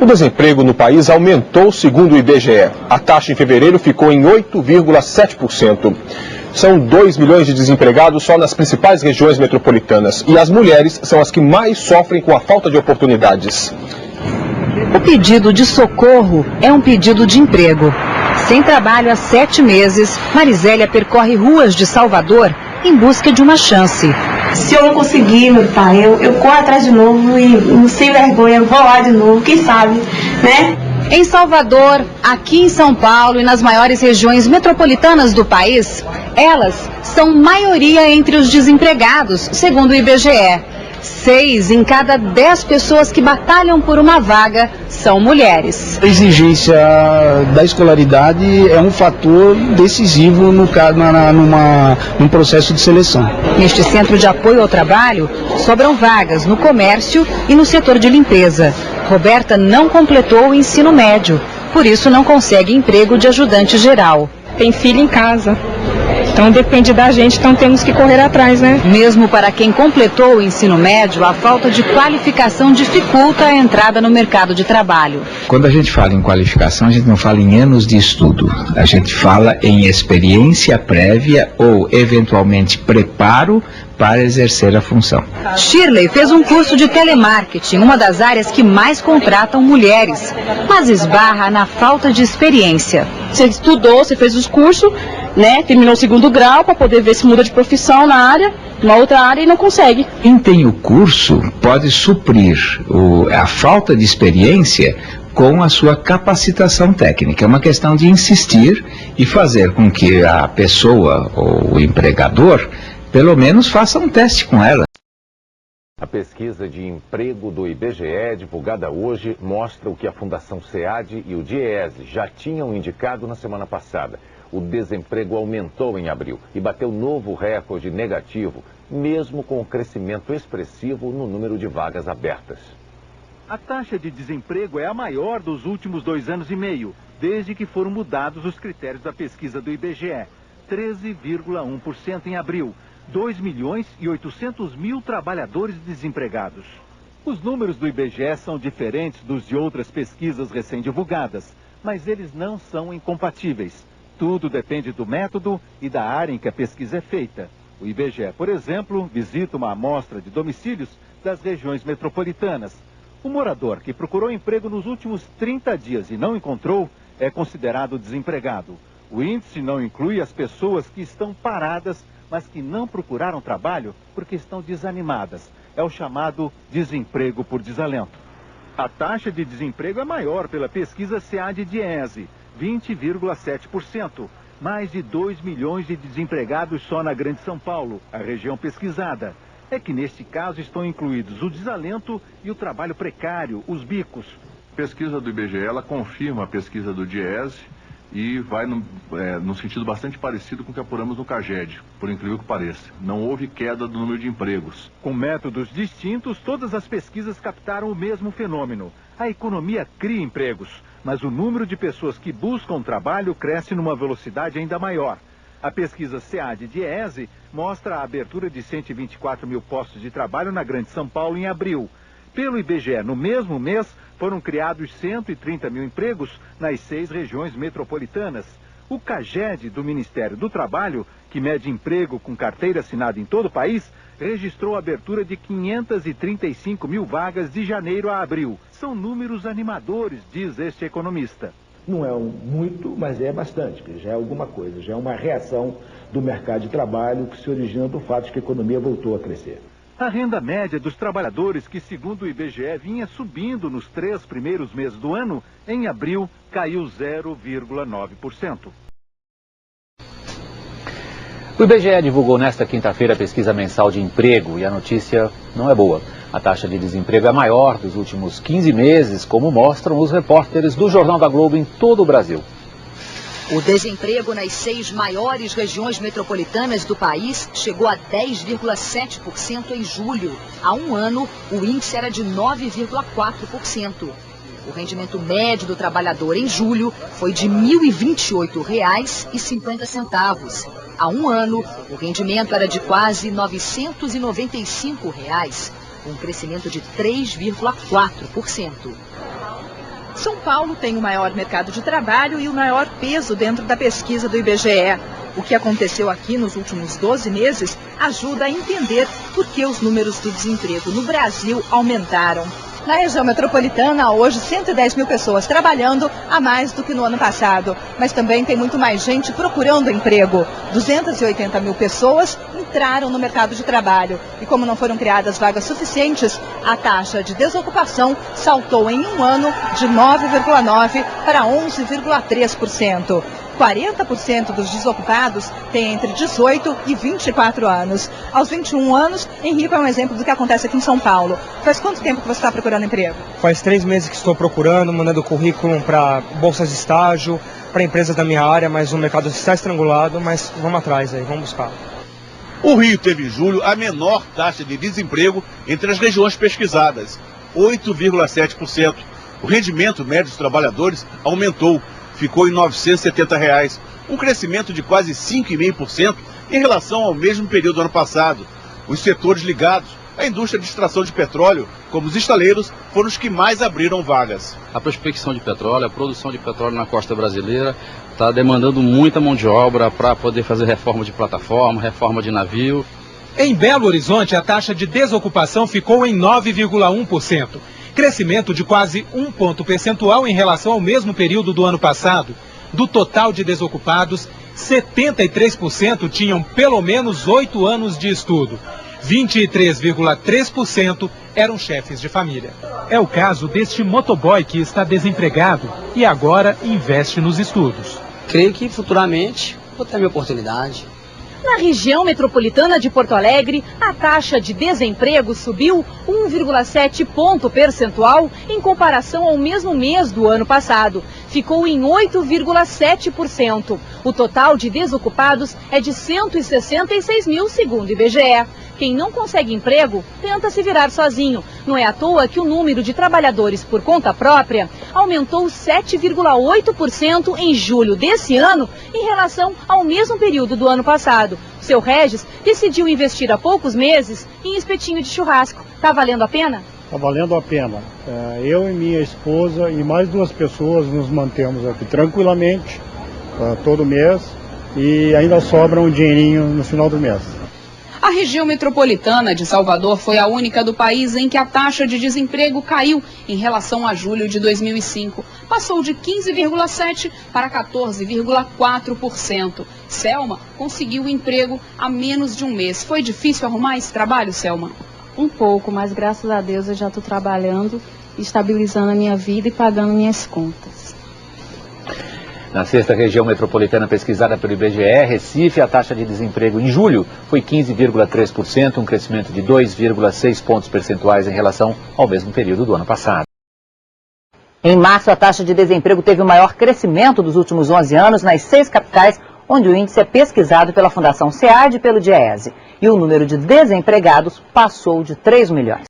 O desemprego no país aumentou segundo o IBGE. A taxa em fevereiro ficou em 8,7%. São 2 milhões de desempregados só nas principais regiões metropolitanas. E as mulheres são as que mais sofrem com a falta de oportunidades. O pedido de socorro é um pedido de emprego. Sem trabalho há 7 meses, Marisélia percorre ruas de Salvador em busca de uma chance. Se eu não conseguir, meu pai, eu corro atrás de novo e, sem vergonha, vou lá de novo, quem sabe, né? Em Salvador, aqui em São Paulo e nas maiores regiões metropolitanas do país, elas são maioria entre os desempregados, segundo o IBGE. 6 em cada 10 pessoas que batalham por uma vaga são mulheres. A exigência da escolaridade é um fator decisivo num processo de seleção. Neste centro de apoio ao trabalho, sobram vagas no comércio e no setor de limpeza. Roberta não completou o ensino médio, por isso não consegue emprego de ajudante geral. Tem filho em casa. Então depende da gente, então temos que correr atrás, né? Mesmo para quem completou o ensino médio, a falta de qualificação dificulta a entrada no mercado de trabalho. Quando a gente fala em qualificação, a gente não fala em anos de estudo. A gente fala em experiência prévia ou, eventualmente, preparo para exercer a função. Shirley fez um curso de telemarketing, uma das áreas que mais contratam mulheres, mas esbarra na falta de experiência. Você estudou, você fez os cursos, né? Terminou o 2º grau para poder ver se muda de profissão na área, numa outra área e não consegue. Quem tem o curso pode suprir a falta de experiência com a sua capacitação técnica. É uma questão de insistir e fazer com que a pessoa ou o empregador pelo menos faça um teste com ela. A pesquisa de emprego do IBGE, divulgada hoje, mostra o que a Fundação SEAD e o DIEESE já tinham indicado na semana passada. O desemprego aumentou em abril e bateu novo recorde negativo, mesmo com o crescimento expressivo no número de vagas abertas. A taxa de desemprego é a maior dos últimos 2 anos e meio, desde que foram mudados os critérios da pesquisa do IBGE. 13,1% em abril. 2.800.000 trabalhadores desempregados. Os números do IBGE são diferentes dos de outras pesquisas recém-divulgadas, mas eles não são incompatíveis. Tudo depende do método e da área em que a pesquisa é feita. O IBGE, por exemplo, visita uma amostra de domicílios das regiões metropolitanas. O morador que procurou emprego nos últimos 30 dias e não encontrou é considerado desempregado. O índice não inclui as pessoas que estão paradas, mas que não procuraram trabalho porque estão desanimadas. É o chamado desemprego por desalento. A taxa de desemprego é maior pela pesquisa SEAD-DIEESE, 20,7%. Mais de 2 milhões de desempregados só na Grande São Paulo, a região pesquisada. É que neste caso estão incluídos o desalento e o trabalho precário, os bicos. A pesquisa do IBGE, ela confirma a pesquisa do DIEESE, e vai num sentido bastante parecido com o que apuramos no CAGED, por incrível que pareça. Não houve queda do número de empregos. Com métodos distintos, todas as pesquisas captaram o mesmo fenômeno. A economia cria empregos, mas o número de pessoas que buscam trabalho cresce numa velocidade ainda maior. A pesquisa SEAD-DIEESE mostra a abertura de 124 mil postos de trabalho na Grande São Paulo em abril. Pelo IBGE, no mesmo mês, foram criados 130 mil empregos nas 6 regiões metropolitanas. O CAGED do Ministério do Trabalho, que mede emprego com carteira assinada em todo o país, registrou a abertura de 535 mil vagas de janeiro a abril. São números animadores, diz este economista. Não é muito, mas é bastante, já é alguma coisa, já é uma reação do mercado de trabalho que se origina do fato de que a economia voltou a crescer. A renda média dos trabalhadores, que segundo o IBGE vinha subindo nos 3 primeiros meses do ano, em abril caiu 0,9%. O IBGE divulgou nesta quinta-feira a pesquisa mensal de emprego e a notícia não é boa. A taxa de desemprego é a maior dos últimos 15 meses, como mostram os repórteres do Jornal da Globo em todo o Brasil. O desemprego nas 6 maiores regiões metropolitanas do país chegou a 10,7% em julho. Há um ano, o índice era de 9,4%. O rendimento médio do trabalhador em julho foi de R$ 1.028,50. Há um ano, o rendimento era de quase R$ 995, um crescimento de 3,4%. São Paulo tem o maior mercado de trabalho e o maior peso dentro da pesquisa do IBGE. O que aconteceu aqui nos últimos 12 meses ajuda a entender por que os números do desemprego no Brasil aumentaram. Na região metropolitana, hoje 110 mil pessoas trabalhando a mais do que no ano passado. Mas também tem muito mais gente procurando emprego. 280 mil pessoas entraram no mercado de trabalho. E como não foram criadas vagas suficientes, a taxa de desocupação saltou em um ano de 9,9% para 11,3%. 40% dos desocupados têm entre 18 e 24 anos. Aos 21 anos, Henrique é um exemplo do que acontece aqui em São Paulo. Faz quanto tempo que você está procurando emprego? Faz 3 meses que estou procurando, mandando currículo para bolsas de estágio, para empresas da minha área, mas o mercado está estrangulado, mas vamos atrás aí, vamos buscar. O Rio teve em julho a menor taxa de desemprego entre as regiões pesquisadas, 8,7%. O rendimento médio dos trabalhadores aumentou, ficou em R$ 970, um crescimento de quase 5,5% em relação ao mesmo período do ano passado. Os setores ligados à indústria de extração de petróleo, como os estaleiros, foram os que mais abriram vagas. A prospecção de petróleo, a produção de petróleo na costa brasileira está demandando muita mão de obra para poder fazer reforma de plataforma, reforma de navio. Em Belo Horizonte, a taxa de desocupação ficou em 9,1%. Crescimento de quase 1 ponto percentual em relação ao mesmo período do ano passado. Do total de desocupados, 73% tinham pelo menos 8 anos de estudo. 23,3% eram chefes de família. É o caso deste motoboy que está desempregado e agora investe nos estudos. Creio que futuramente vou ter minha oportunidade. Na região metropolitana de Porto Alegre, a taxa de desemprego subiu 1,7 ponto percentual em comparação ao mesmo mês do ano passado. Ficou em 8,7%. O total de desocupados é de 166 mil, segundo o IBGE. Quem não consegue emprego tenta se virar sozinho. Não é à toa que o número de trabalhadores por conta própria aumentou 7,8% em julho desse ano em relação ao mesmo período do ano passado. O seu Regis decidiu investir há poucos meses em espetinho de churrasco. Tá valendo a pena? Está valendo a pena. Eu e minha esposa e mais 2 pessoas nos mantemos aqui tranquilamente todo mês e ainda sobra um dinheirinho no final do mês. A região metropolitana de Salvador foi a única do país em que a taxa de desemprego caiu em relação a julho de 2005. Passou de 15,7% para 14,4%. Selma conseguiu emprego há menos de um mês. Foi difícil arrumar esse trabalho, Selma? Um pouco, mas graças a Deus eu já estou trabalhando, estabilizando a minha vida e pagando minhas contas. Na sexta região metropolitana pesquisada pelo IBGE, Recife, a taxa de desemprego em julho foi 15,3%, um crescimento de 2,6 pontos percentuais em relação ao mesmo período do ano passado. Em março, a taxa de desemprego teve o maior crescimento dos últimos 11 anos nas 6 capitais, onde o índice é pesquisado pela Fundação SEAD e pelo DIEESE. E o número de desempregados passou de 3 milhões.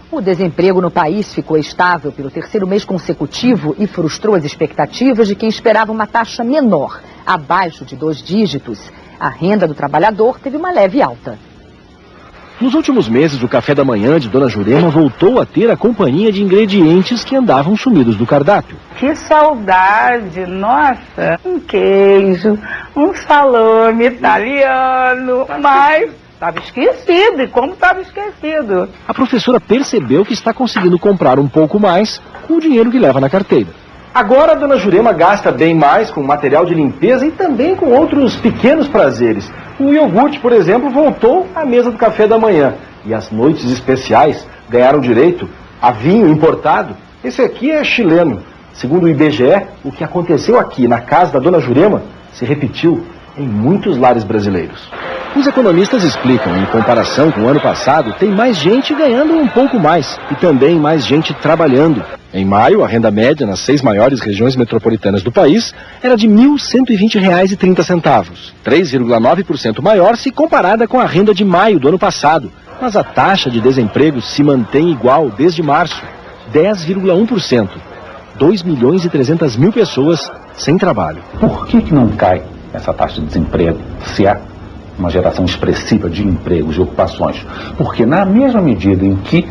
O desemprego no país ficou estável pelo 3º mês consecutivo e frustrou as expectativas de quem esperava uma taxa menor, abaixo de 2 dígitos. A renda do trabalhador teve uma leve alta. Nos últimos meses, o café da manhã de Dona Jurema voltou a ter a companhia de ingredientes que andavam sumidos do cardápio. Que saudade, nossa, um queijo, um salame italiano, mas estava esquecido, e como estava esquecido? A professora percebeu que está conseguindo comprar um pouco mais com o dinheiro que leva na carteira. Agora a Dona Jurema gasta bem mais com material de limpeza e também com outros pequenos prazeres. O iogurte, por exemplo, voltou à mesa do café da manhã. E as noites especiais ganharam direito a vinho importado. Esse aqui é chileno. Segundo o IBGE, o que aconteceu aqui na casa da Dona Jurema se repetiu em muitos lares brasileiros. Os economistas explicam, em comparação com o ano passado, tem mais gente ganhando um pouco mais e também mais gente trabalhando. Em maio, a renda média nas 6 maiores regiões metropolitanas do país era de R$ 1.120,30, 3,9% maior se comparada com a renda de maio do ano passado. Mas a taxa de desemprego se mantém igual desde março, 10,1%. 2.300.000 pessoas sem trabalho. Por que não cai essa taxa de desemprego, se é uma geração expressiva de empregos, de ocupações, porque na mesma medida em que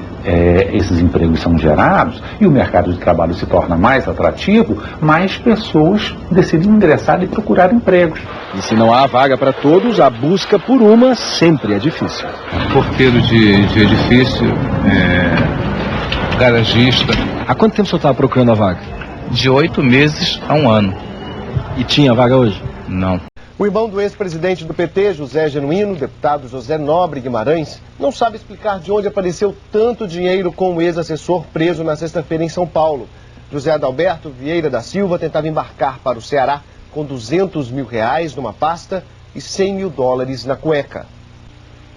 esses empregos são gerados e o mercado de trabalho se torna mais atrativo, mais pessoas decidem ingressar e procurar empregos. E se não há vaga para todos, a busca por uma sempre é difícil. Porteiro de edifício, garagista. Há quanto tempo o senhor estava procurando a vaga? De 8 meses a 1 ano. E tinha vaga hoje? Não. O irmão do ex-presidente do PT, José Genuíno, deputado José Nobre Guimarães, não sabe explicar de onde apareceu tanto dinheiro com o ex-assessor preso na sexta-feira em São Paulo. José Adalberto Vieira da Silva tentava embarcar para o Ceará com R$200 mil numa pasta e $100 mil na cueca.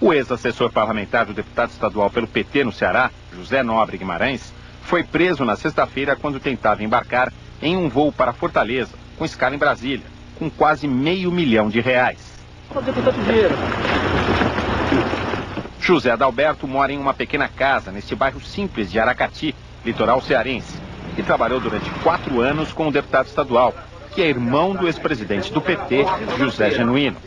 O ex-assessor parlamentar do deputado estadual pelo PT no Ceará, José Nobre Guimarães, foi preso na sexta-feira quando tentava embarcar em um voo para Fortaleza, com escala em Brasília, com quase R$500 mil. Fazer com tanto dinheiro? José Adalberto mora em uma pequena casa neste bairro simples de Aracati, litoral cearense, e trabalhou durante 4 anos com o deputado estadual, que é irmão do ex-presidente do PT, José Genuíno.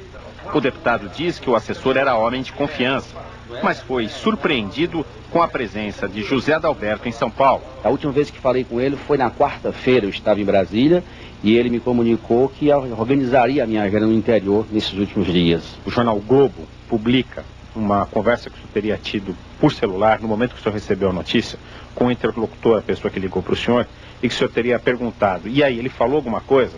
O deputado diz que o assessor era homem de confiança, mas foi surpreendido com a presença de José Adalberto em São Paulo. A última vez que falei com ele foi na quarta-feira, eu estava em Brasília, e ele me comunicou que organizaria a minha agenda no interior nesses últimos dias. O jornal Globo publica uma conversa que o senhor teria tido por celular no momento que o senhor recebeu a notícia, com o interlocutor, a pessoa que ligou para o senhor, e que o senhor teria perguntado, e aí, ele falou alguma coisa?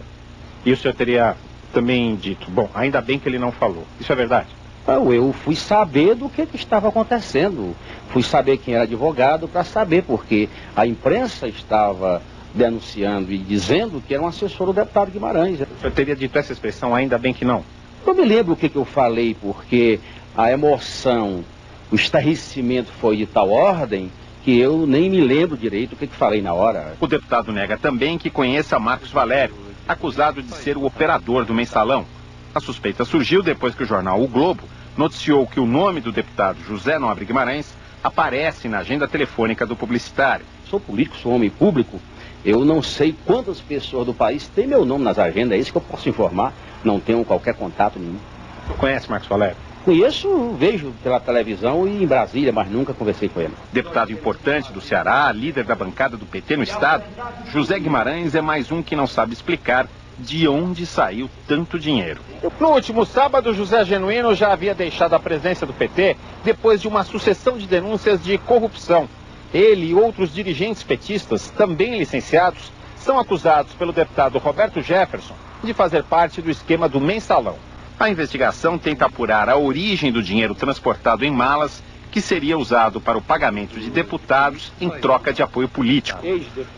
E o senhor teria também dito, bom, ainda bem que ele não falou. Isso é verdade? Eu fui saber do que estava acontecendo. Fui saber quem era advogado para saber, porque a imprensa estava denunciando e dizendo que era um assessor do deputado Guimarães. O senhor teria dito essa expressão, ainda bem que não? Eu me lembro o que eu falei, porque a emoção, o estarrecimento foi de tal ordem que eu nem me lembro direito o que falei na hora. O deputado nega também que conheça Marcos Valério, acusado de ser o operador do mensalão. A suspeita surgiu depois que o jornal O Globo noticiou que o nome do deputado José Nobre Guimarães aparece na agenda telefônica do publicitário. Sou político, sou homem público. Eu não sei quantas pessoas do país têm meu nome nas agendas, é isso que eu posso informar. Não tenho qualquer contato nenhum. Você conhece Marcos Valério? Conheço, vejo pela televisão e em Brasília, mas nunca conversei com ele. Deputado importante do Ceará, líder da bancada do PT no estado, José Guimarães é mais um que não sabe explicar de onde saiu tanto dinheiro. No último sábado, José Genuíno já havia deixado a presença do PT depois de uma sucessão de denúncias de corrupção. Ele e outros dirigentes petistas, também licenciados, são acusados pelo deputado Roberto Jefferson de fazer parte do esquema do mensalão. A investigação tenta apurar a origem do dinheiro transportado em malas que seria usado para o pagamento de deputados em troca de apoio político.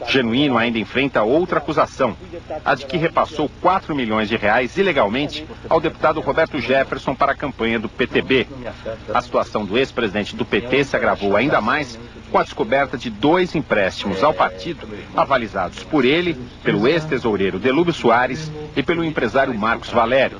Genuíno ainda enfrenta outra acusação, a de que repassou R$4 milhões ilegalmente ao deputado Roberto Jefferson para a campanha do PTB. A situação do ex-presidente do PT se agravou ainda mais com a descoberta de 2 empréstimos ao partido, avalizados por ele, pelo ex-tesoureiro Delúbio Soares e pelo empresário Marcos Valério.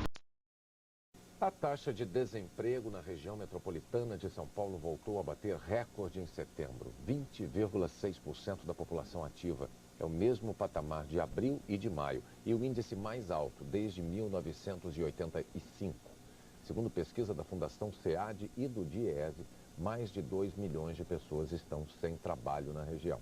A taxa de desemprego na região metropolitana de São Paulo voltou a bater recorde em setembro. 20,6% da população ativa. É o mesmo patamar de abril e de maio e o índice mais alto desde 1985. Segundo pesquisa da Fundação SEAD e do DIEESE, mais de 2 milhões de pessoas estão sem trabalho na região.